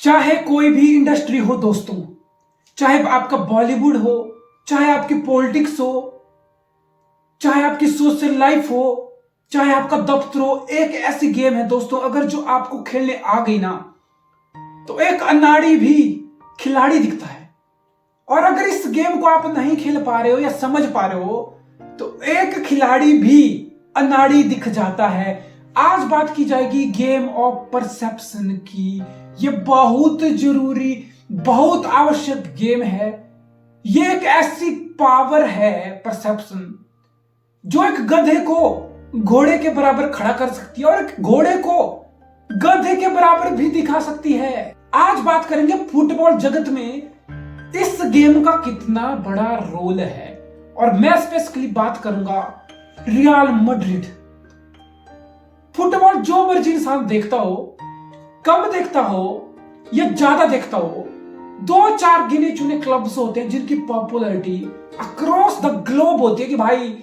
चाहे कोई भी इंडस्ट्री हो दोस्तों, चाहे आपका बॉलीवुड हो, चाहे आपकी पॉलिटिक्स हो, चाहे आपकी सोशल लाइफ हो, चाहे आपका दफ्तर हो, एक ऐसी गेम है दोस्तों, अगर जो आपको खेलने आ गई ना तो एक अनाड़ी भी खिलाड़ी दिखता है। और अगर इस गेम को आप नहीं खेल पा रहे हो या समझ पा रहे हो तो एक खिलाड़ी भी अनाड़ी दिख जाता है। आज बात की जाएगी गेम ऑफ परसेप्शन की। ये बहुत जरूरी, बहुत आवश्यक गेम है। ये एक ऐसी पावर है परसेप्शन जो एक गधे को घोड़े के बराबर खड़ा कर सकती है और एक घोड़े को गधे के बराबर भी दिखा सकती है। आज बात करेंगे फुटबॉल जगत में इस गेम का कितना बड़ा रोल है और मैं स्पेसिफिकली बात करूंगा रियल मैड्रिड। फुटबॉल जो मर्जी इंसान देखता हो, कम देखता हो या ज्यादा देखता हो, 2-4 गिने चुने क्लब्स होते हैं जिनकी पॉपुलैरिटी अक्रॉस द ग्लोब होती है कि भाई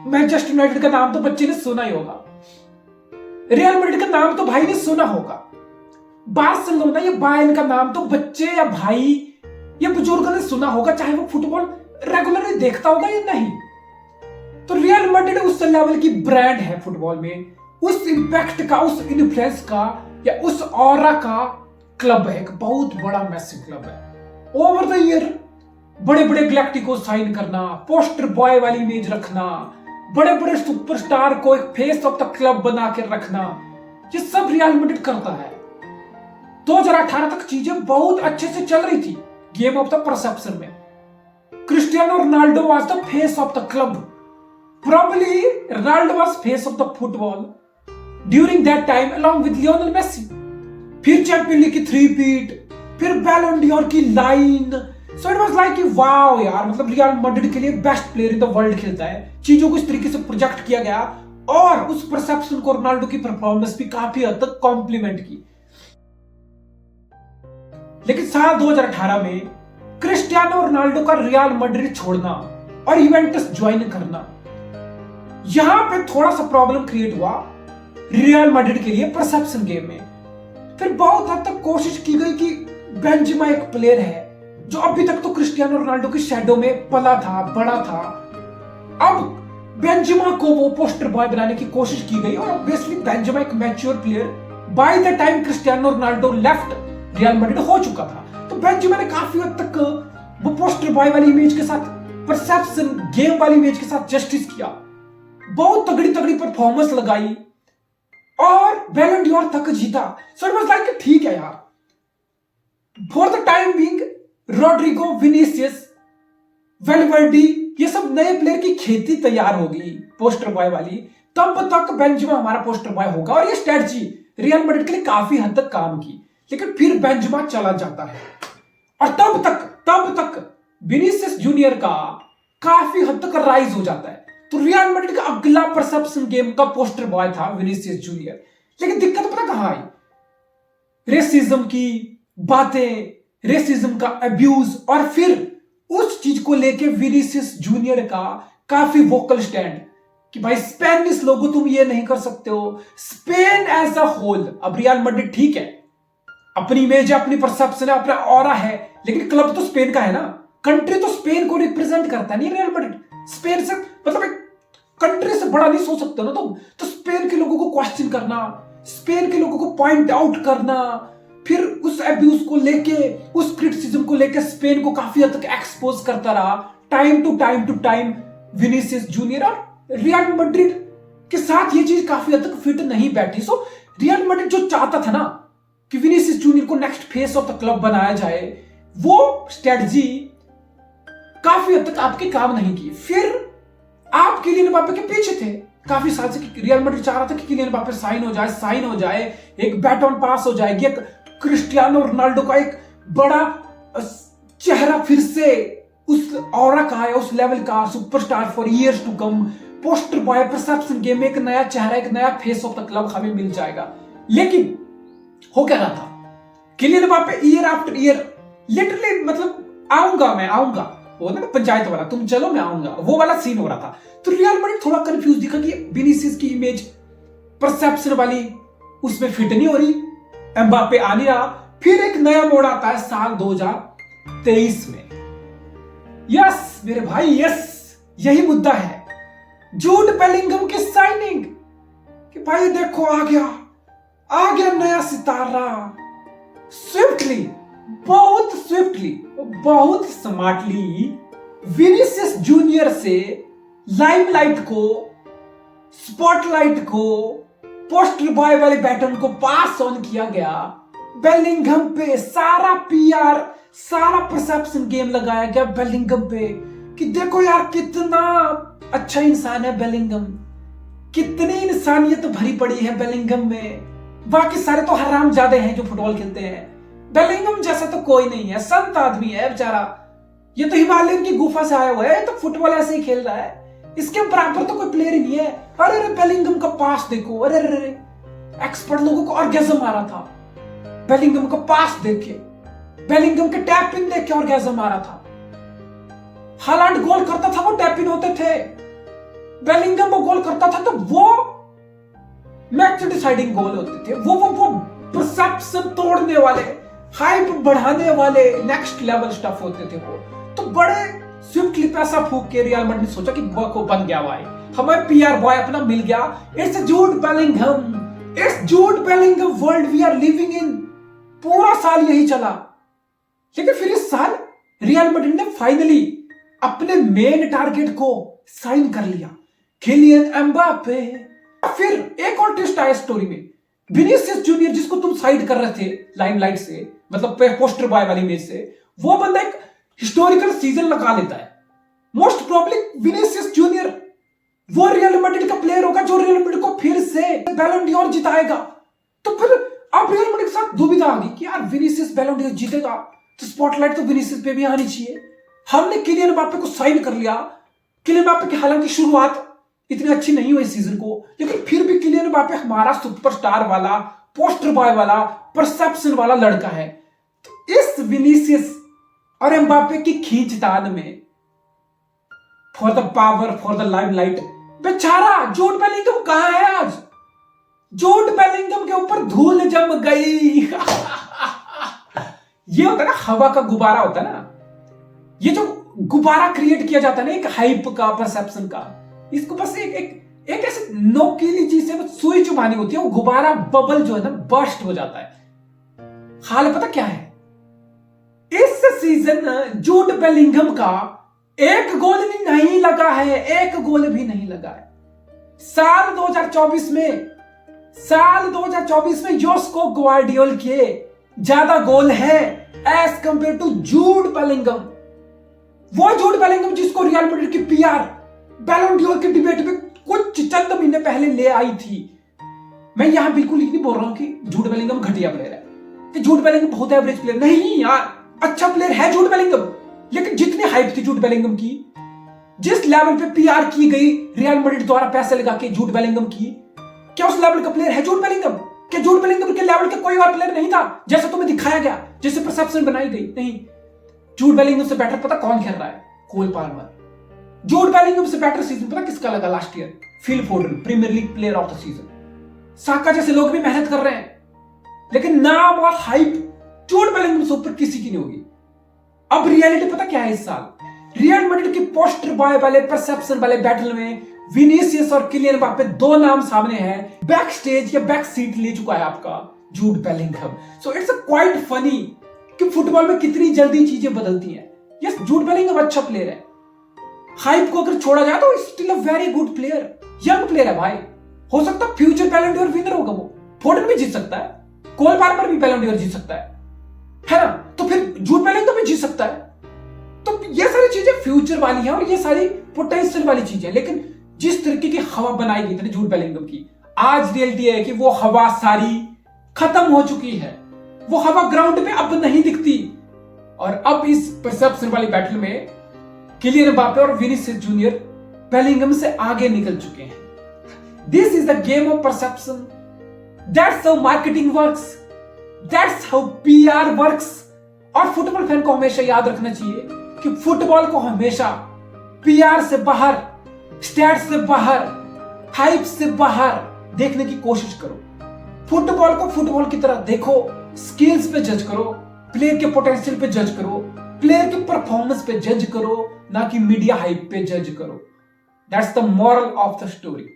मैनचेस्टर यूनाइटेड का नाम तो बच्चे ने सुना ही होगा, रियल मैड्रिड का नाम तो भाई ने सुना होगा, बार्सिलोना या बायर्न का नाम तो बच्चे या भाई या बुजुर्ग ने सुना होगा, चाहे वो फुटबॉल रेगुलरली देखता होगा या नहीं। तो रियल मैड्रिड उस लेवल की ब्रांड है फुटबॉल में, उस इंपैक्ट का, उस इन्फ्लुएंस का या उस ऑरा का क्लब है, एक बहुत बड़ा मैसिव क्लब है। ओवर द ईयर बड़े बड़े गैलेक्टिको साइन करना, पोस्टर बॉय वाली इमेज रखना, बड़े बड़े सुपरस्टार को एक फेस ऑफ द क्लब बना के रखना, ये सब रियल मैड्रिड करता है। 2018 तक चीजें बहुत अच्छे से चल रही थी गेम ऑफ द परसेप्शन में। Cristiano Ronaldo was the face of the club, probably Ronaldo was face of the football during that time along with Lionel Messi. फिर चैंपियन लीग की 3-पीट, फिर बैलन ड'ओर की line. So it was like wow यार, मतलब Real Madrid के लिए best player in the world खेलता है। चीजों को इस तरीके से प्रोजेक्ट किया गया और उस परसेप्शन को रोनाल्डो की परफॉर्मेंस भी काफी हद तक कॉम्प्लीमेंट की। लेकिन साल 2018 में क्रिस्टियानो रोनाल्डो का रियल मैड्रिड छोड़ना और यूवेंटस ज्वाइन करना, यहां पे थोड़ा सा प्रॉब्लम क्रिएट हुआ रियल मैड्रिड के लिए परसेप्शन गेम में। फिर बहुत हद तक कोशिश की गई कि बेंजेमा एक प्लेयर है जो अभी तक तो क्रिस्टियानो रोनाल्डो की शैडो में पला था, बड़ा था। अब बेंजेमा को वो पोस्टर बॉय बनाने की कोशिश की गई और ऑब्वियसली बेंजेमा एक mature player by the time Cristiano Ronaldo left real Madrid हो चुका था। तो बेंजेमा ने काफी हद तक वो पोस्टर बॉय वाली इमेज के साथ, परसेप्शन गेम वाली इमेज के साथ जस्टिस किया। बहुत तगड़ी तगड़ी परफॉर्मेंस लगाई और बैलन ड'ओर तक जीता। सो इट वाज लाइक ठीक है यार, for the time being Rodrigo, Vinicius, Valverde, ये सब नए प्लेयर की खेती तैयार होगी पोस्टर बॉय वाली, तब तक बेंजेमा हमारा पोस्टर बॉय होगा। और ये स्ट्रेटजी रियल मैड्रिड के लिए काफी हद तक काम की। लेकिन फिर बेंजेमा चला जाता है और तब तक विनीसियस जूनियर का काफी हद तक राइज हो जाता है। तो रियल मैड्रिड का अगला परसेप्शन गेम का पोस्टर बॉय था विनीसियस जूनियर। लेकिन दिक्कत पता कहां आई? रेसिज्म की बातें, रेसिज्म का अब्यूज और फिर उस चीज को लेके विनीसियस जूनियर का काफी वोकल स्टैंड कि भाई स्पेनिश लोगों तुम ये नहीं कर सकते हो, स्पेन एज अ होल। अब रियल मैड्रिड ठीक है, अपनी इमेज है, अपनी परसेप्शन है, अपना ऑरा है, लेकिन क्लब तो स्पेन का है ना, कंट्री तो स्पेन को रिप्रेजेंट करता नहीं रियल मैड्रिड। स्पेन से मतलब एक कंट्री से बड़ा नहीं सोच सकते ना तुम। तो स्पेन के लोगों को क्वेश्चन करना, स्पेन के लोगों को पॉइंट आउट करना, फिर उस अब्यूज को लेके, उस क्रिटिसिज्म को लेके स्पेन को काफी हद तक एक्सपोज करता रहा time to time Vinicius Junior. और रियल मैड्रिड के साथ ये चीज काफी हद तक फिट नहीं बैठी। सो रियल मैड्रिड जो चाहता था ना कि विनीसियस जूनियर को next face of the club बनाया जाए, वो स्ट्रेटजी काफी हद तक आपके काम नहीं की। फिर आप किलियन एम्बापे के पीछे थे काफी साल से, रियल मैड्रिड चाह रहा था कि किलियन एम्बापे साइन हो जाए, एक बैटन पास हो जाएगी, एक क्रिस्टियानो रोनाल्डो का एक बड़ा चेहरा फिर से उस ऑरा का है, उस लेवल का superstar for years to come, poster boy perception game में एक नया चेहरा, एक नया फेस ऑफ द क्लब हमें मिल जाएगा। लेकिन हो क्या रहा था, Kylian Mbappe year after year literally मतलब आऊंगा वो ना पंचायत वाला, तुम चलो मैं आऊंगा, वो वाला सीन हो रहा था। तो रियल मैड्रिड थोड़ा कंफ्यूज दिखा कि विनीसियस की इमेज परसेप्शन वाली उसमें फिट नहीं हो रही, एम्बापे आ नहीं रहा। फिर एक नया मोड़ आता है साल 2023 में। यस मेरे भाई, यस, यही मुद्दा है, जूड बेलिंगम की साइनिंग। कि भाई देखो आ गया नया सितारा, स्विफ्टली, बहुत स्विफ्टली, बहुत स्मार्टली विनीसियस जूनियर से लाइमलाइट को, स्पॉटलाइट को, पोस्टर बॉय वाले बैटन को पास ऑन किया गया। बेलिंगम पे सारा पीआर, सारा परसेप्शन गेम लगाया गया बेलिंगम पे कि देखो यार कितना अच्छा इंसान है बेलिंगम, कितनी इंसानियत भरी पड़ी है बेलिंगम में। बाकी सारे तो हरामजादे हैं जो फुटबॉल खेलते हैं, बेलिंगम जैसा तो कोई नहीं है, संत आदमी है बेचारा। ये तो हिमालयन की गुफा से आया हुआ है, तो फुटबॉल ऐसे ही खेल रहा है, इसके बराबर तो कोई प्लेयर ही नहीं है। अरे बेलिंगम का पास देखो, अरे एक्सपर्ट लोगों को ऑर्गेज़म आ रहा था बेलिंगम का पास देख के, बेलिंगम के टैप इन देख के ऑर्गेज़म आ रहा था। हालांड गोल करता था वो टैप इन होते थे, बेलिंगम वो गोल करता था तो वो मैच डिसाइडिंग गोल होते थे। वो परसेप्शन तोड़ने वाले, हाइप बढ़ाने वाले नेक्स्ट लेवल स्टफ होते थे वो। तो बड़े स्विफ्टली पैसा फूक के रियल मैड्रिड ने सोचा कि वो बन गया भाई, हमें पीआर बॉय अपना मिल गया, it's Jude Bellingham, it's Jude Bellingham world we are living in. पूरा साल यही चला, लेकिन फिर इस साल रियल मैड्रिड ने फाइनली अपने मेन टारगेट को साइन कर लिया, किलियन एम्बापे। फिर एक और ट्विस्ट आया स्टोरी में, विनीसियस जूनियर जिसको तुम साइड कर रहे थे लाइमलाइट से, मतलब पोस्टर बॉय वाली इमेज से, वो बंदा एक हिस्टोरिकल सीजन लगा लेता है। मोस्ट प्रोबेबली विनीसियस जूनियर वो रियल मैड्रिड का प्लेयर होगा जो रियल मैड्रिड को फिर से बैलन डोर जिताएगा। तो फिर अब रियल मैड्रिड के साथ दुविधा आ गई कि यार विनीसियस बैलन डोर जीतेगा तो स्पॉटलाइट तो विनीसियस पे भी आनी चाहिए। हमने किलियन एम्बापे को साइन कर लिया। किलियन एम्बापे की हालांकि शुरुआत इतनी अच्छी नहीं हुई सीजन को, लेकिन फिर भी किलियन एम्बापे हमारा सुपरस्टार वाला, पोस्टर बॉय वाला, परसेप्शन वाला लड़का है। तो इस विनीसियस और एम्बापे की खींचतान में, for the power, for the limelight, बेचारा जूड बेलिंगम कहां है आज? जूड बेलिंगम के ऊपर धूल जम गई। ये होता है ना, हवा का गुब्बारा होता है ना, ये जो गुब्बारा क्रिएट किया जाता है ना एक हाइप का, परसेप्शन का, इसको बस एक ऐसे नोकीली चीज से सुई चुभानी होती है, वो गुब्बारा बबल जो है ना बर्स्ट हो जाता है। हाल पता क्या है, इस सीजन जूड बेलिंगम का एक गोल भी नहीं लगा है, एक गोल भी नहीं लगा है। साल 2024 में योस्को ग्वार्डियोल के ज्यादा गोल है as compare to Jude Bellingham. वो जूड बेलिंगम जिसको रियल मैड्रिड की पीआर बैलन डोर के डिबेट में कुछ चंद महीने पहले ले आई थी। मैं यहां बिल्कुल नहीं बोल रहा हूं कि जूड बेलिंगम घटिया प्लेयर है, कि जूड बेलिंगम बहुत एवरेज प्लेयर नहीं यार, अच्छा प्लेयर है जूड बेलिंगम। लेकिन जितनी हाइप थी जूड बेलिंगम की, जिस लेवल पे पीआर की गई रियल मैड्रिड द्वारा पैसे लगा के जूड बेलिंगम की, क्या उस लेवल का प्लेयर है जूड बेलिंगम? क्या जूड बेलिंगम के लेवल का कोई और प्लेयर नहीं था जैसा तुम्हें दिखाया गया, जैसे परसेप्शन बनाई गई? नहीं, जूड बेलिंगम से बेटर पता कौन खेल रहा है? Cole Palmer. जूड बेलिंगम से बेटर सीजन पता किसका लगा last year? Phil Foden, Premier League player of the season. Saka जैसे लोग भी मेहनत कर रहे हैं, लेकिन नाम और हाइप जूड बेलिंगम से ऊपर किसी की नहीं होगी। अब रियलिटी पता क्या है इस साल? रियल मैड्रिड की पोस्टर बॉय वाले, परसेप्शन वाले बैटल में विनीसियस और किलियन एम्बापे दो नाम सामने हैं। बैक स्टेज या बैक सीट ले चुका है आपका Jude Bellingham. So it's quite funny कि फुटबॉल में कितनी जल्दी चीजें बदलती हैं। यस, जूड बेलिंगम अच्छा प्लेयर है, हाइप को अगर छोड़ा जाए तो still a very good player, young player है भाई। हो सकता है फ्यूचर बैलन डोर विनर होगा वो, फोर्डन भी जीत सकता है, कोल पाल्मर भी बैलन डोर जीत सकता है ना? तो फिर जूड बेलिंगम भी जीत सकता है। तो ये सारी चीजें फ्यूचर वाली हैं और ये सारी पोटेंशियल वाली चीजें। लेकिन जिस तरीके की हवा बनाई गई थी जूड बेलिंगम की, आज रियलिटी है कि वो हवा सारी खत्म हो चुकी है। वो हवा ग्राउंड में अब नहीं दिखती। और अब इस परसेप्शन वाली बैटल में किलियन एम्बापे और विनीसियस जूनियर बेलिंगम से आगे निकल चुके हैं। This is the game of perception. That's how marketing works, that's how PR works. और फुटबॉल फैन को हमेशा याद रखना चाहिए कि फुटबॉल को हमेशा पीआर से बाहर, स्टैट्स से बाहर, हाइप से बाहर देखने की कोशिश करो। फुटबॉल को फुटबॉल की तरह देखो, स्किल्स पे जज करो, प्लेयर के पोटेंशियल पे जज करो, प्लेयर के परफॉर्मेंस पे जज करो, ना कि मीडिया हाइप पे जज करो। That's the moral of the story.